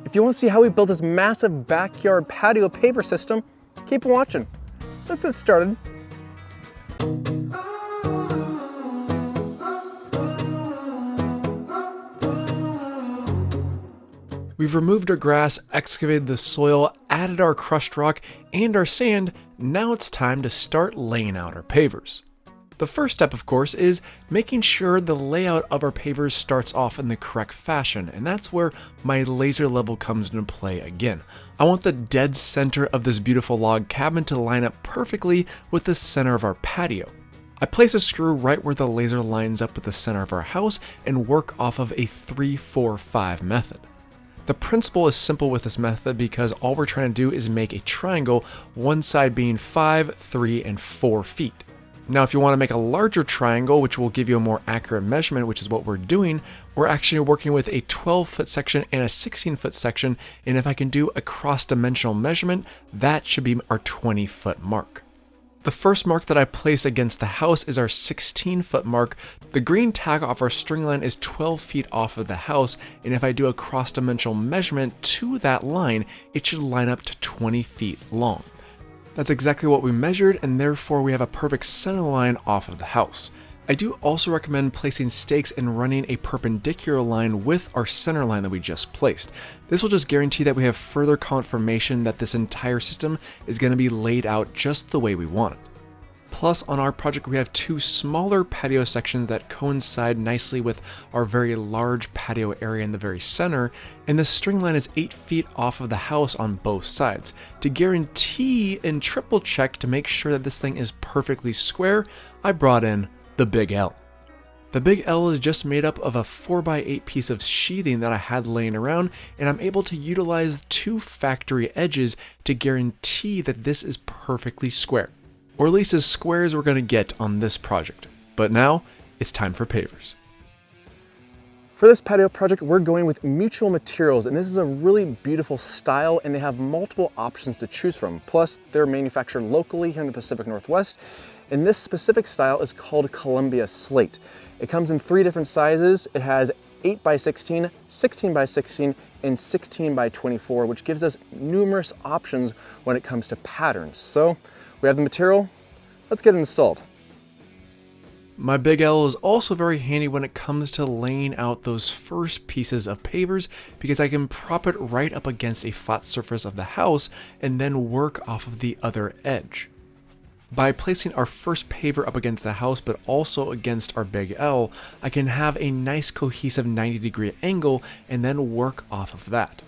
If you want to see how we built this massive backyard patio paver system, keep watching. Let's get started. We've removed our grass, excavated the soil, added our crushed rock and our sand. Now it's time to start laying out our pavers. The first step, of course, is making sure the layout of our pavers starts off in the correct fashion, and that's where my laser level comes into play again. I want the dead center of this beautiful log cabin to line up perfectly with the center of our patio. I place a screw right where the laser lines up with the center of our house and work off of a 3-4-5 method. The principle is simple with this method because all we're trying to do is make a triangle, one side being 5, 3, and 4 feet. Now, if you want to make a larger triangle, which will give you a more accurate measurement, which is what we're doing, we're actually working with a 12-foot section and a 16-foot section, and if I can do a cross-dimensional measurement, that should be our 20-foot mark. The first mark that I placed against the house is our 16-foot mark. The green tag off our string line is 12 feet off of the house, and if I do a cross-dimensional measurement to that line, it should line up to 20 feet long. That's exactly what we measured, and therefore we have a perfect center line off of the house. I do also recommend placing stakes and running a perpendicular line with our center line that we just placed. This will just guarantee that we have further confirmation that this entire system is going to be laid out just the way we want it. Plus, on our project, we have two smaller patio sections that coincide nicely with our very large patio area in the very center, and the string line is 8 feet off of the house on both sides. To guarantee and triple check to make sure that this thing is perfectly square, I brought in the Big L. The Big L is just made up of a 4x8 piece of sheathing that I had laying around, and I'm able to utilize two factory edges to guarantee that this is perfectly square. Or at least as square as we're going to get on this project. But now, it's time for pavers. For this patio project, we're going with Mutual Materials, and this is a really beautiful style, and they have multiple options to choose from. Plus, they're manufactured locally here in the Pacific Northwest, and this specific style is called Columbia Slate. It comes in 3 different sizes. It has 8x16, 16x16, and 16x24, which gives us numerous options when it comes to patterns. So, we have the material, let's get it installed. My Big L is also very handy when it comes to laying out those first pieces of pavers because I can prop it right up against a flat surface of the house and then work off of the other edge. By placing our first paver up against the house but also against our Big L, I can have a nice cohesive 90-degree angle and then work off of that.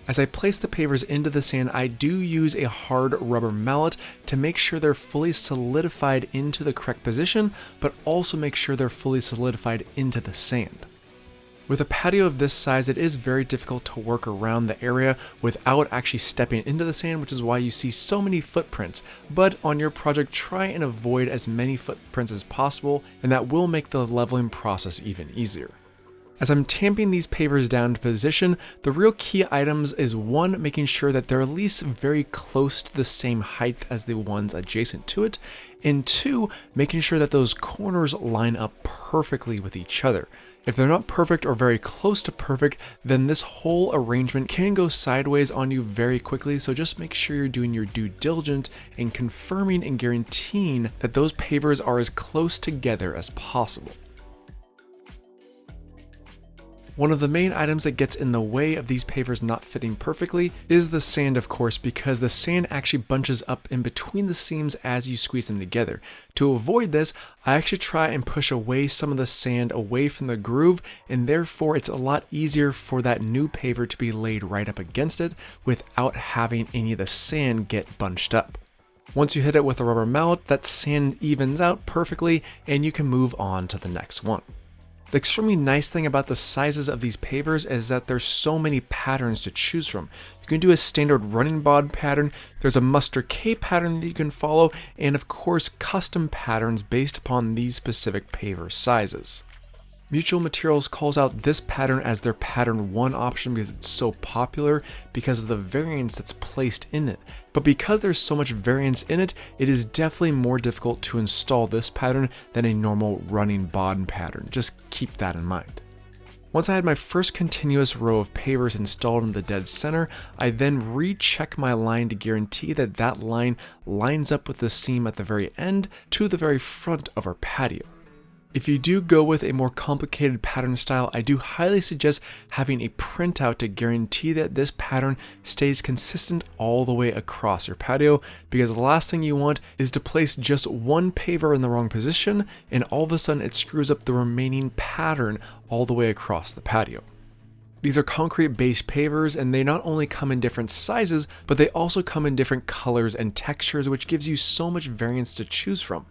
As I place the pavers into the sand, I do use a hard rubber mallet to make sure they're fully solidified into the correct position, but also make sure they're fully solidified into the sand. With a patio of this size, it is very difficult to work around the area without actually stepping into the sand, which is why you see so many footprints. But on your project, try and avoid as many footprints as possible, and that will make the leveling process even easier. As I'm tamping these pavers down to position, the real key items is 1, making sure that they're at least very close to the same height as the ones adjacent to it, and 2, making sure that those corners line up perfectly with each other. If they're not perfect or very close to perfect, then this whole arrangement can go sideways on you very quickly, so just make sure you're doing your due diligence and confirming and guaranteeing that those pavers are as close together as possible. One of the main items that gets in the way of these pavers not fitting perfectly is the sand, of course, because the sand actually bunches up in between the seams as you squeeze them together. To avoid this, I actually try and push away some of the sand away from the groove, and therefore it's a lot easier for that new paver to be laid right up against it without having any of the sand get bunched up. Once you hit it with a rubber mallet, that sand evens out perfectly and you can move on to the next one. The extremely nice thing about the sizes of these pavers is that there's so many patterns to choose from. You can do a standard running bod pattern, there's a mustard K pattern that you can follow, and of course custom patterns based upon these specific paver sizes. Mutual Materials calls out this pattern as their pattern 1 option because it's so popular because of the variance that's placed in it. But because there's so much variance in it, it is definitely more difficult to install this pattern than a normal running bod pattern. Just keep that in mind. Once I had my first continuous row of pavers installed in the dead center, I then recheck my line to guarantee that that line lines up with the seam at the very end to the very front of our patio. If you do go with a more complicated pattern style, I do highly suggest having a printout to guarantee that this pattern stays consistent all the way across your patio, because the last thing you want is to place just one paver in the wrong position and all of a sudden it screws up the remaining pattern all the way across the patio. These are concrete-based pavers, and they not only come in different sizes, but they also come in different colors and textures, which gives you so much variance to choose from.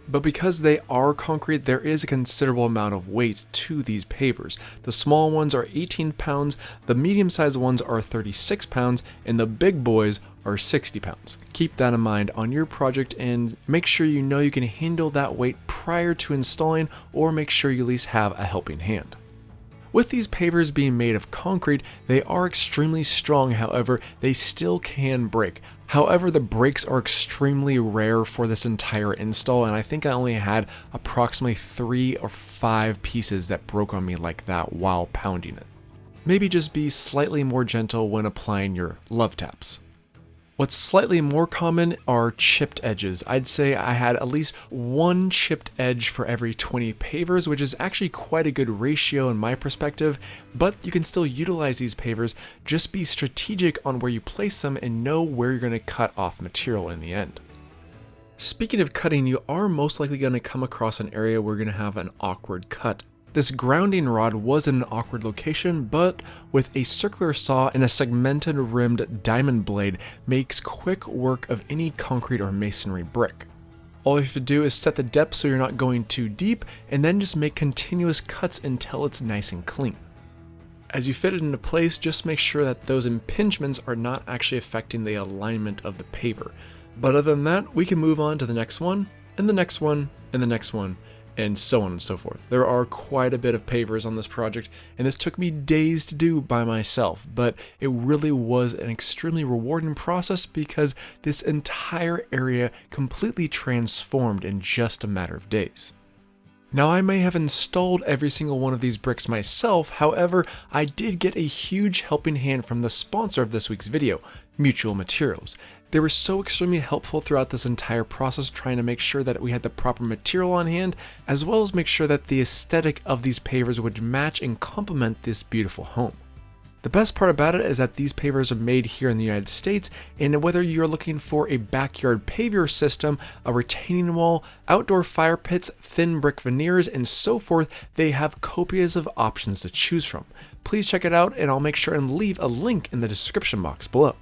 But because they are concrete, there is a considerable amount of weight to these pavers. The small ones are 18 pounds, the medium-sized ones are 36 pounds, and the big boys are 60 pounds. Keep that in mind on your project and make sure you know you can handle that weight prior to installing, or make sure you at least have a helping hand. With these pavers being made of concrete, they are extremely strong, however, they still can break. However, the breaks are extremely rare for this entire install, and I think I only had approximately 3 or 5 pieces that broke on me like that while pounding it. Maybe just be slightly more gentle when applying your love taps. What's slightly more common are chipped edges. I'd say I had at least one chipped edge for every 20 pavers, which is actually quite a good ratio in my perspective, but you can still utilize these pavers. Just be strategic on where you place them and know where you're going to cut off material in the end. Speaking of cutting, you are most likely going to come across an area where you're going to have an awkward cut. This grounding rod was in an awkward location, but with a circular saw and a segmented rimmed diamond blade makes quick work of any concrete or masonry brick. All you have to do is set the depth so you're not going too deep, and then just make continuous cuts until it's nice and clean. As you fit it into place, just make sure that those impingements are not actually affecting the alignment of the paver. But other than that, we can move on to the next one, and the next one, and the next one, and so on and so forth. There are quite a bit of pavers on this project, and this took me days to do by myself, but it really was an extremely rewarding process because this entire area completely transformed in just a matter of days. Now, I may have installed every single one of these bricks myself, however, I did get a huge helping hand from the sponsor of this week's video, Mutual Materials. They were so extremely helpful throughout this entire process, trying to make sure that we had the proper material on hand, as well as make sure that the aesthetic of these pavers would match and complement this beautiful home. The best part about it is that these pavers are made here in the United States, and whether you're looking for a backyard paver system, a retaining wall, outdoor fire pits, thin brick veneers, and so forth, they have copious of options to choose from. Please check it out, and I'll make sure and leave a link in the description box below.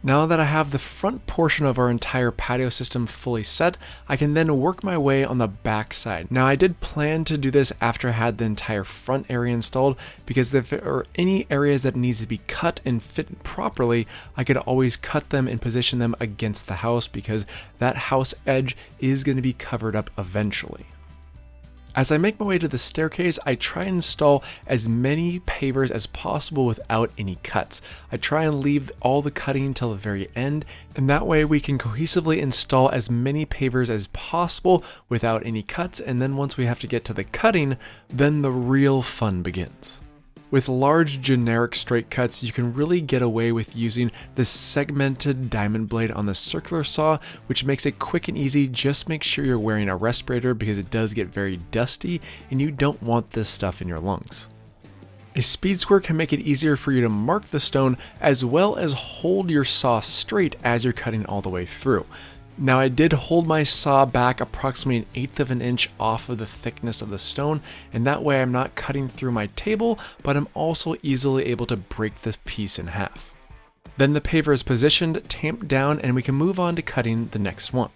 Now that I have the front portion of our entire patio system fully set, I can then work my way on the back side. Now, I did plan to do this after I had the entire front area installed, because if there are any areas that needs to be cut and fit properly, I could always cut them and position them against the house, because that house edge is going to be covered up eventually. As I make my way to the staircase, I try and install as many pavers as possible without any cuts. I try and leave all the cutting until the very end, and that way we can cohesively install as many pavers as possible without any cuts, and then once we have to get to the cutting, then the real fun begins. With large generic straight cuts, you can really get away with using the segmented diamond blade on the circular saw, which makes it quick and easy. Just make sure you're wearing a respirator because it does get very dusty and you don't want this stuff in your lungs. A speed square can make it easier for you to mark the stone as well as hold your saw straight as you're cutting all the way through. Now, I did hold my saw back approximately 1/8 of an inch off of the thickness of the stone, and that way I'm not cutting through my table, but I'm also easily able to break this piece in half. Then the paver is positioned, tamped down, and we can move on to cutting the next one.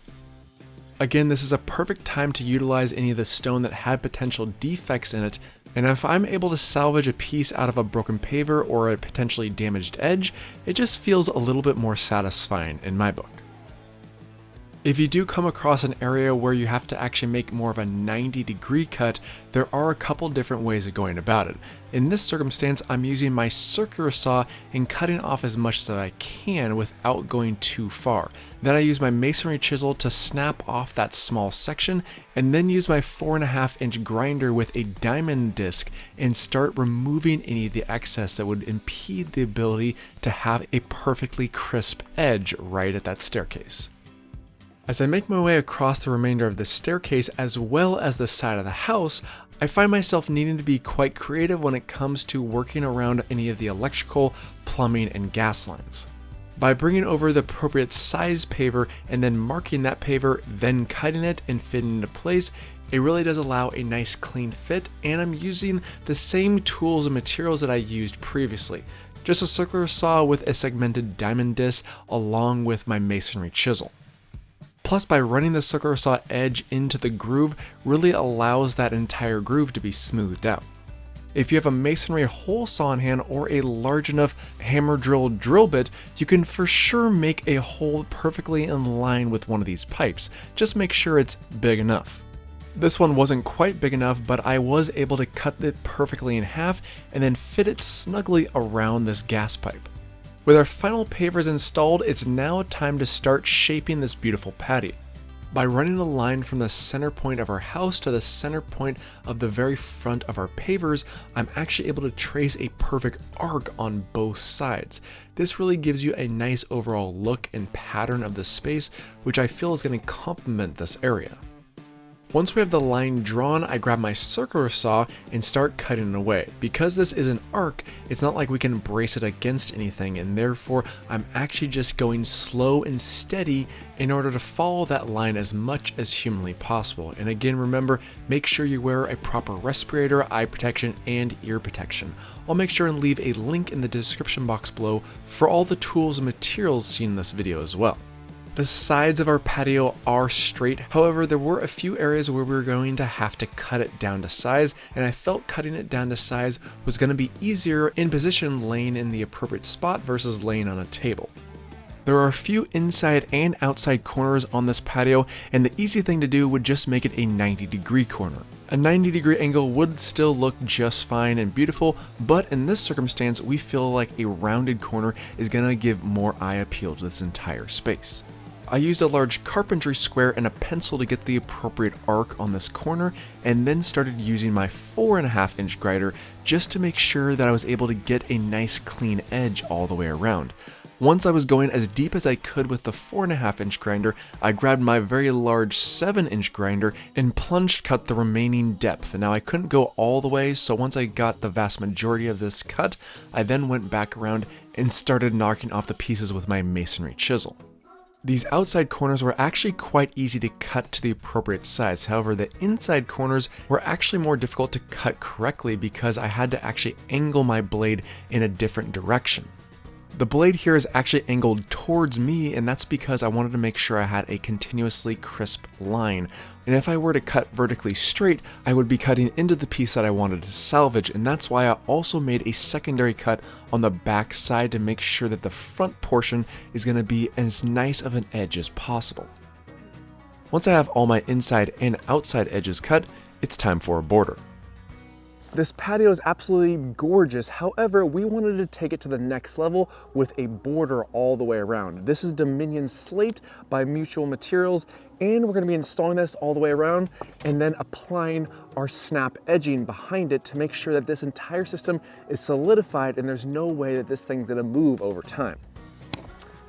Again, this is a perfect time to utilize any of the stone that had potential defects in it, and if I'm able to salvage a piece out of a broken paver or a potentially damaged edge, it just feels a little bit more satisfying in my book. If you do come across an area where you have to actually make more of a 90-degree cut, there are a couple different ways of going about it. In this circumstance, I'm using my circular saw and cutting off as much as I can without going too far. Then I use my masonry chisel to snap off that small section, and then use my 4.5-inch grinder with a diamond disc and start removing any of the excess that would impede the ability to have a perfectly crisp edge right at that staircase. As I make my way across the remainder of the staircase as well as the side of the house, I find myself needing to be quite creative when it comes to working around any of the electrical, plumbing, and gas lines. By bringing over the appropriate size paver and then marking that paver, then cutting it and fitting into place, it really does allow a nice clean fit, and I'm using the same tools and materials that I used previously. Just a circular saw with a segmented diamond disc along with my masonry chisel. Plus, by running the circular saw edge into the groove really allows that entire groove to be smoothed out. If you have a masonry hole saw on hand or a large enough hammer drill bit, you can for sure make a hole perfectly in line with one of these pipes. Just make sure it's big enough. This one wasn't quite big enough, but I was able to cut it perfectly in half and then fit it snugly around this gas pipe. With our final pavers installed, it's now time to start shaping this beautiful patio. By running a line from the center point of our house to the center point of the very front of our pavers, I'm actually able to trace a perfect arc on both sides. This really gives you a nice overall look and pattern of the space, which I feel is going to complement this area. Once we have the line drawn, I grab my circular saw and start cutting it away. Because this is an arc, it's not like we can brace it against anything, and therefore I'm actually just going slow and steady in order to follow that line as much as humanly possible. And again, remember, make sure you wear a proper respirator, eye protection, and ear protection. I'll make sure and leave a link in the description box below for all the tools and materials seen in this video as well. The sides of our patio are straight, however there were a few areas where we were going to have to cut it down to size, and I felt cutting it down to size was going to be easier in position laying in the appropriate spot versus laying on a table. There are a few inside and outside corners on this patio, and the easy thing to do would just make it a 90-degree corner. A 90-degree angle would still look just fine and beautiful, but in this circumstance we feel like a rounded corner is going to give more eye appeal to this entire space. I used a large carpentry square and a pencil to get the appropriate arc on this corner, and then started using my 4.5-inch grinder just to make sure that I was able to get a nice clean edge all the way around. Once I was going as deep as I could with the 4.5-inch grinder, I grabbed my very large 7-inch grinder and plunge cut the remaining depth. Now I couldn't go all the way, so once I got the vast majority of this cut, I then went back around and started knocking off the pieces with my masonry chisel. These outside corners were actually quite easy to cut to the appropriate size. However, the inside corners were actually more difficult to cut correctly because I had to actually angle my blade in a different direction. The blade here is actually angled towards me, and that's because I wanted to make sure I had a continuously crisp line. And if I were to cut vertically straight, I would be cutting into the piece that I wanted to salvage, and that's why I also made a secondary cut on the back side to make sure that the front portion is going to be as nice of an edge as possible. Once I have all my inside and outside edges cut, it's time for a border. This patio is absolutely gorgeous. However, we wanted to take it to the next level with a border all the way around. This is Dominion Slate by Mutual Materials, and we're going to be installing this all the way around and then applying our snap edging behind it to make sure that this entire system is solidified and there's no way that this thing's going to move over time.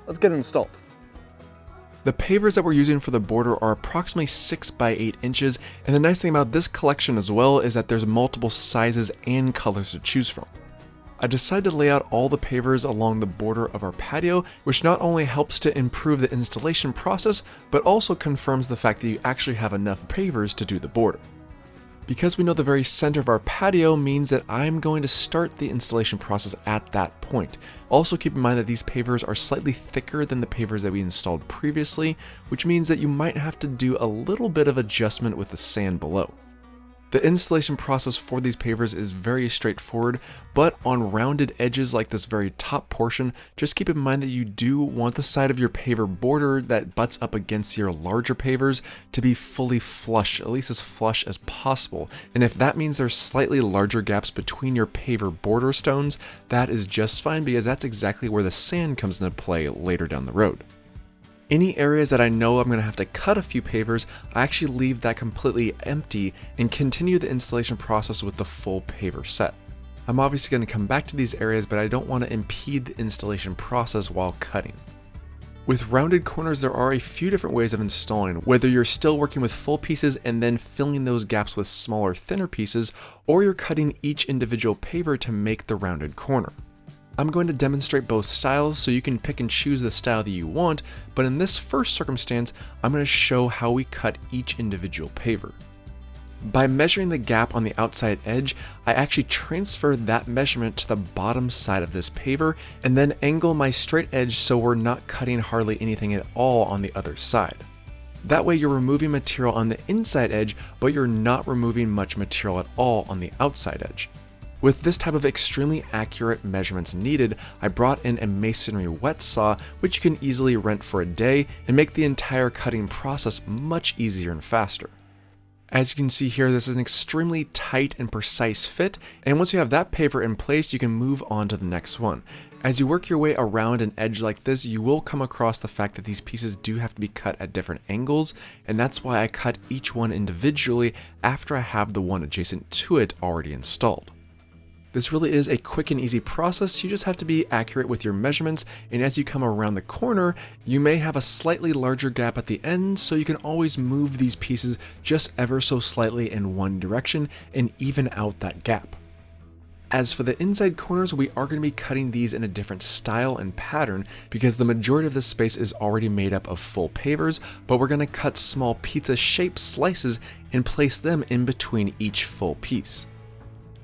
Let's get it installed. The pavers that we're using for the border are approximately 6 by 8 inches, and the nice thing about this collection as well is that there's multiple sizes and colors to choose from. I decided to lay out all the pavers along the border of our patio, which not only helps to improve the installation process, but also confirms the fact that you actually have enough pavers to do the border. Because we know the very center of our patio means that I'm going to start the installation process at that point. Also keep in mind that these pavers are slightly thicker than the pavers that we installed previously, which means that you might have to do a little bit of adjustment with the sand below. The installation process for these pavers is very straightforward, but on rounded edges like this very top portion, just keep in mind that you do want the side of your paver border that butts up against your larger pavers to be fully flush, at least as flush as possible. And if that means there's slightly larger gaps between your paver border stones, that is just fine because that's exactly where the sand comes into play later down the road. Any areas that I know I'm going to have to cut a few pavers, I actually leave that completely empty and continue the installation process with the full paver set. I'm obviously going to come back to these areas, but I don't want to impede the installation process while cutting. With rounded corners, there are a few different ways of installing, whether you're still working with full pieces and then filling those gaps with smaller, thinner pieces, or you're cutting each individual paver to make the rounded corner. I'm going to demonstrate both styles so you can pick and choose the style that you want, but in this first circumstance, I'm going to show how we cut each individual paver. By measuring the gap on the outside edge, I actually transfer that measurement to the bottom side of this paver and then angle my straight edge so we're not cutting hardly anything at all on the other side. That way you're removing material on the inside edge, but you're not removing much material at all on the outside edge. With this type of extremely accurate measurements needed, I brought in a masonry wet saw, which you can easily rent for a day and make the entire cutting process much easier and faster. As you can see here, this is an extremely tight and precise fit, and once you have that paver in place, you can move on to the next one. As you work your way around an edge like this, you will come across the fact that these pieces do have to be cut at different angles, and that's why I cut each one individually after I have the one adjacent to it already installed. This really is a quick and easy process. You just have to be accurate with your measurements, and as you come around the corner, you may have a slightly larger gap at the end, so you can always move these pieces just ever so slightly in one direction and even out that gap. As for the inside corners, we are going to be cutting these in a different style and pattern because the majority of this space is already made up of full pavers, but we're going to cut small pizza-shaped slices and place them in between each full piece.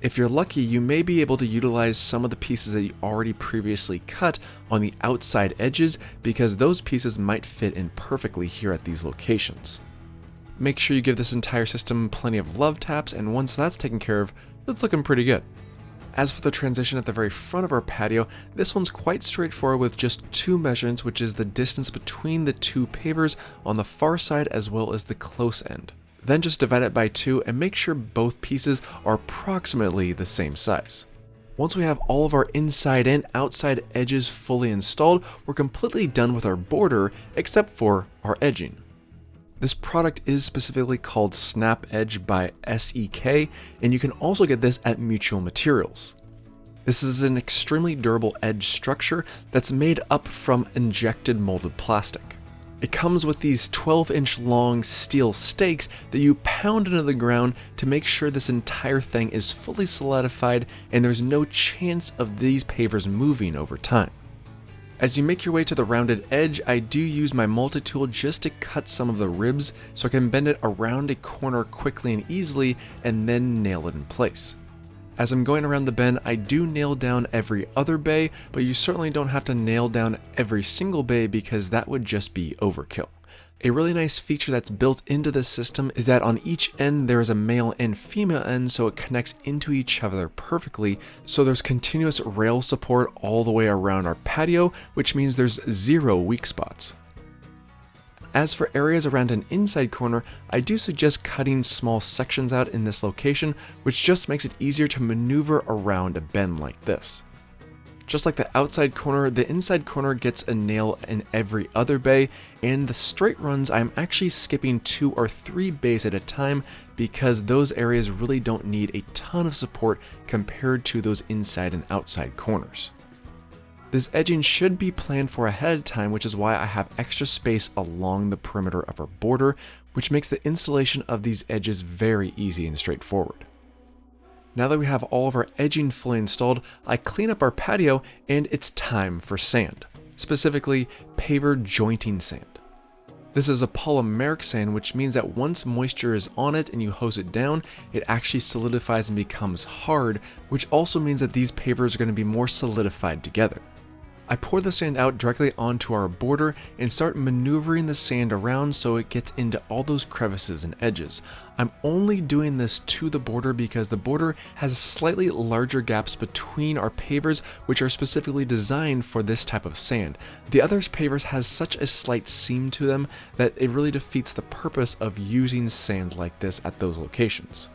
If you're lucky, you may be able to utilize some of the pieces that you already previously cut on the outside edges because those pieces might fit in perfectly here at these locations. Make sure you give this entire system plenty of love taps, and once that's taken care of, it's looking pretty good. As for the transition at the very front of our patio, this one's quite straightforward with just two measurements, which is the distance between the two pavers on the far side as well as the close end. Then just divide it by 2 and make sure both pieces are approximately the same size. Once we have all of our inside and outside edges fully installed, we're completely done with our border except for our edging. This product is specifically called Snap Edge by SEK, and you can also get this at Mutual Materials. This is an extremely durable edge structure that's made up from injected molded plastic. It comes with these 12-inch long steel stakes that you pound into the ground to make sure this entire thing is fully solidified and there's no chance of these pavers moving over time. As you make your way to the rounded edge, I do use my multi-tool just to cut some of the ribs so I can bend it around a corner quickly and easily and then nail it in place. As I'm going around the bend, I do nail down every other bay, but you certainly don't have to nail down every single bay because that would just be overkill. A really nice feature that's built into this system is that on each end there is a male and female end, so it connects into each other perfectly, so there's continuous rail support all the way around our patio, which means there's zero weak spots. As for areas around an inside corner, I do suggest cutting small sections out in this location, which just makes it easier to maneuver around a bend like this. Just like the outside corner, the inside corner gets a nail in every other bay, and the straight runs I'm actually skipping 2 or 3 bays at a time because those areas really don't need a ton of support compared to those inside and outside corners. This edging should be planned for ahead of time, which is why I have extra space along the perimeter of our border, which makes the installation of these edges very easy and straightforward. Now that we have all of our edging fully installed, I clean up our patio and it's time for sand, specifically paver jointing sand. This is a polymeric sand, which means that once moisture is on it and you hose it down, it actually solidifies and becomes hard, which also means that these pavers are going to be more solidified together. I pour the sand out directly onto our border and start maneuvering the sand around so it gets into all those crevices and edges. I'm only doing this to the border because the border has slightly larger gaps between our pavers, which are specifically designed for this type of sand. The other pavers has such a slight seam to them that it really defeats the purpose of using sand like this at those locations.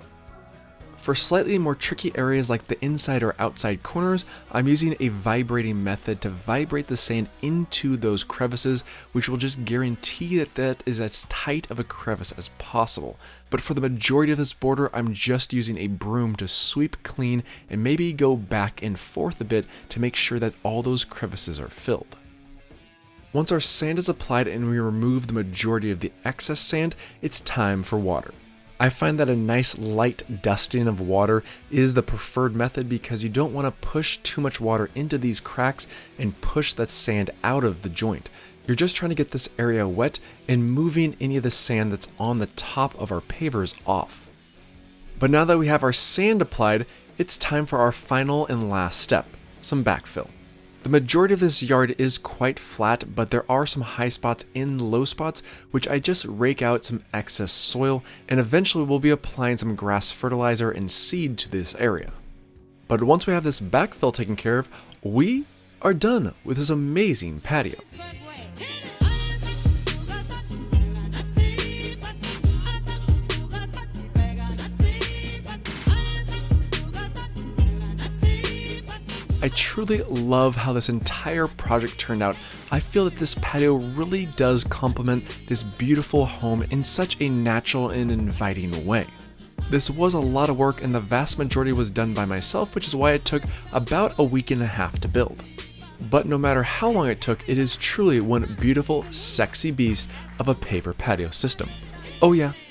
For slightly more tricky areas like the inside or outside corners, I'm using a vibrating method to vibrate the sand into those crevices, which will just guarantee that that is as tight of a crevice as possible. But for the majority of this border, I'm just using a broom to sweep clean and maybe go back and forth a bit to make sure that all those crevices are filled. Once our sand is applied and we remove the majority of the excess sand, it's time for water. I find that a nice light dusting of water is the preferred method because you don't want to push too much water into these cracks and push that sand out of the joint. You're just trying to get this area wet and moving any of the sand that's on the top of our pavers off. But now that we have our sand applied, it's time for our final and last step, some backfill. The majority of this yard is quite flat, but there are some high spots and low spots, which I just rake out some excess soil, and eventually we'll be applying some grass fertilizer and seed to this area. But once we have this backfill taken care of, we are done with this amazing patio. I truly love how this entire project turned out. I feel that this patio really does complement this beautiful home in such a natural and inviting way. This was a lot of work and the vast majority was done by myself, which is why it took about a week and a half to build. But no matter how long it took, it is truly one beautiful, sexy beast of a paver patio system. Oh yeah,